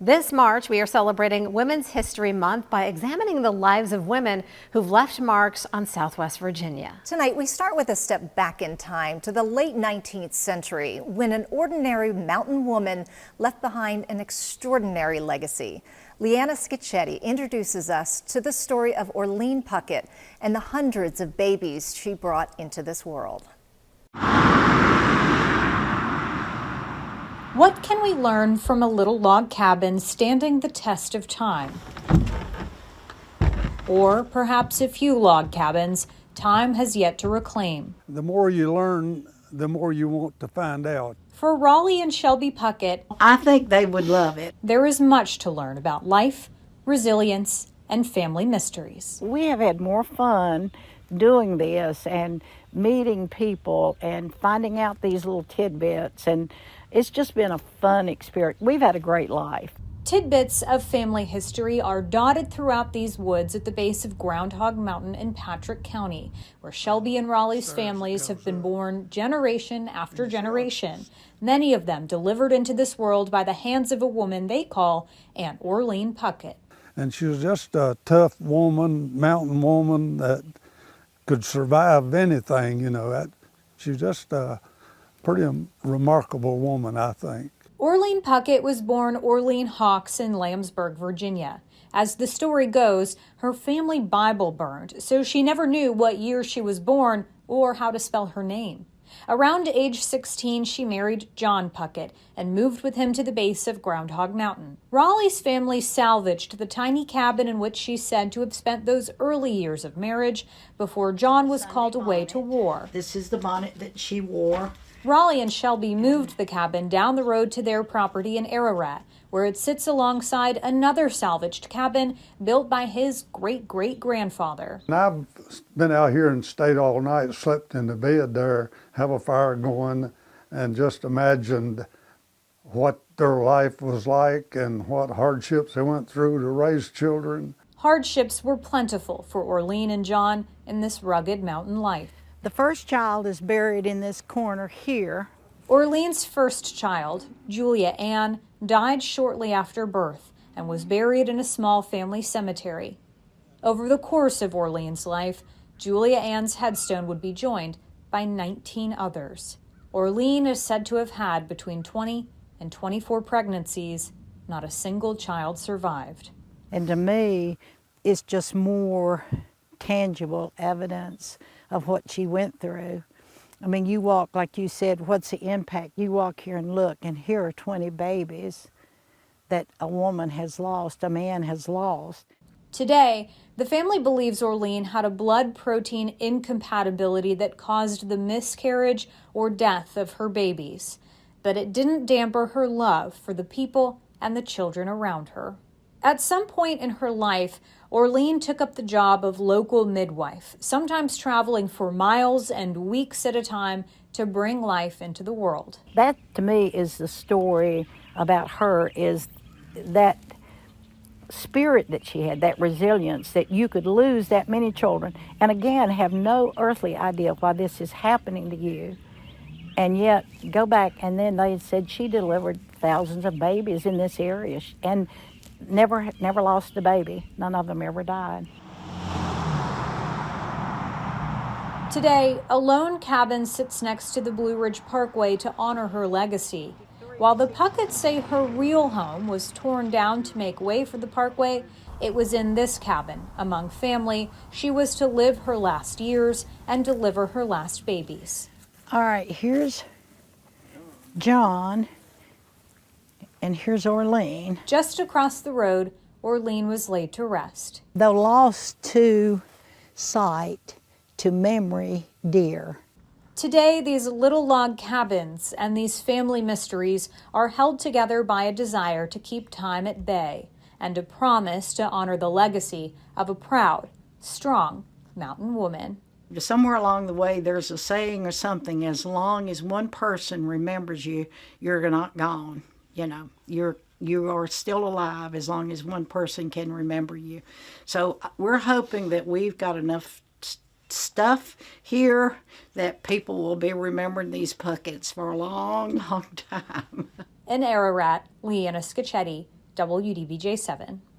This March, we are celebrating Women's History Month by examining the lives of women who've left marks on Southwest Virginia. Tonight, we start with a step back in time to the late 19th century when an ordinary mountain woman left behind an extraordinary legacy. Leanna Scicchetti introduces us to the story of Orlean Puckett and the hundreds of babies she brought into this world. What can we learn from a little log cabin standing the test of time? Or perhaps a few log cabins time has yet to reclaim. The more you learn, the more you want to find out. For Raleigh and Shelby Puckett, I think they would love it. There is much to learn about life, resilience, and family mysteries. We have had more fun doing this and meeting people and finding out these little tidbits, and it's just been a fun experience. We've had a great life. Tidbits of family history are dotted throughout these woods at the base of Groundhog Mountain in Patrick County, where Shelby and Raleigh's families have been born generation after generation, many of them delivered into this world by the hands of a woman they call Aunt Orlean Puckett. And she was just a tough woman, mountain woman that could survive anything, you know. She was just a pretty remarkable woman, I think. Orlean Puckett was born Orlean Hawks in Lambsburg, Virginia. As the story goes, her family Bible burned, so she never knew what year she was born or how to spell her name. Around age 16, she married John Puckett and moved with him to the base of Groundhog Mountain. Raleigh's family salvaged the tiny cabin in which she's said to have spent those early years of marriage before John was called away to war. This is the bonnet that she wore. Raleigh and Shelby moved the cabin down the road to their property in Ararat, where it sits alongside another salvaged cabin built by his great-great-grandfather. And I've been out here and stayed all night, slept in the bed there, have a fire going, and just imagined what their life was like and what hardships they went through to raise children. Hardships were plentiful for Orlean and John in this rugged mountain life. The first child is buried in this corner here. Orlean's first child, Julia Ann, died shortly after birth and was buried in a small family cemetery. Over the course of Orlean's life, Julia Ann's headstone would be joined by 19 others. Orlean is said to have had between 20 and 24 pregnancies. Not a single child survived. And to me, it's just more tangible evidence of what she went through. I mean, you walk, like you said, what's the impact? You walk here and look, and here are 20 babies that a woman has lost, a man has lost. Today, the family believes Orlean had a blood protein incompatibility that caused the miscarriage or death of her babies, but it didn't dampen her love for the people and the children around her. At some point in her life, Orlean took up the job of local midwife, sometimes traveling for miles and weeks at a time to bring life into the world. That, to me, is the story about her, is that spirit that she had, that resilience, that you could lose that many children, and again, have no earthly idea why this is happening to you. And yet, go back, and then they said she delivered thousands of babies in this area, and never lost a baby. None of them ever died. Today, a lone cabin sits next to the Blue Ridge Parkway to honor her legacy. While the Pucketts say her real home was torn down to make way for the parkway, it was in this cabin, among family, she was to live her last years and deliver her last babies. All right, here's John. And here's Orlean. Just across the road, Orlean was laid to rest. Though lost to sight, to memory dear. Today, these little log cabins and these family mysteries are held together by a desire to keep time at bay and a promise to honor the legacy of a proud, strong mountain woman. Somewhere along the way, there's a saying or something, as long as one person remembers you, you're not gone. You know, you are still alive as long as one person can remember you. So we're hoping that we've got enough stuff here that people will be remembering these Pucketts for a long, long time. In Ararat, Leanna Scicchetti, WDBJ 7.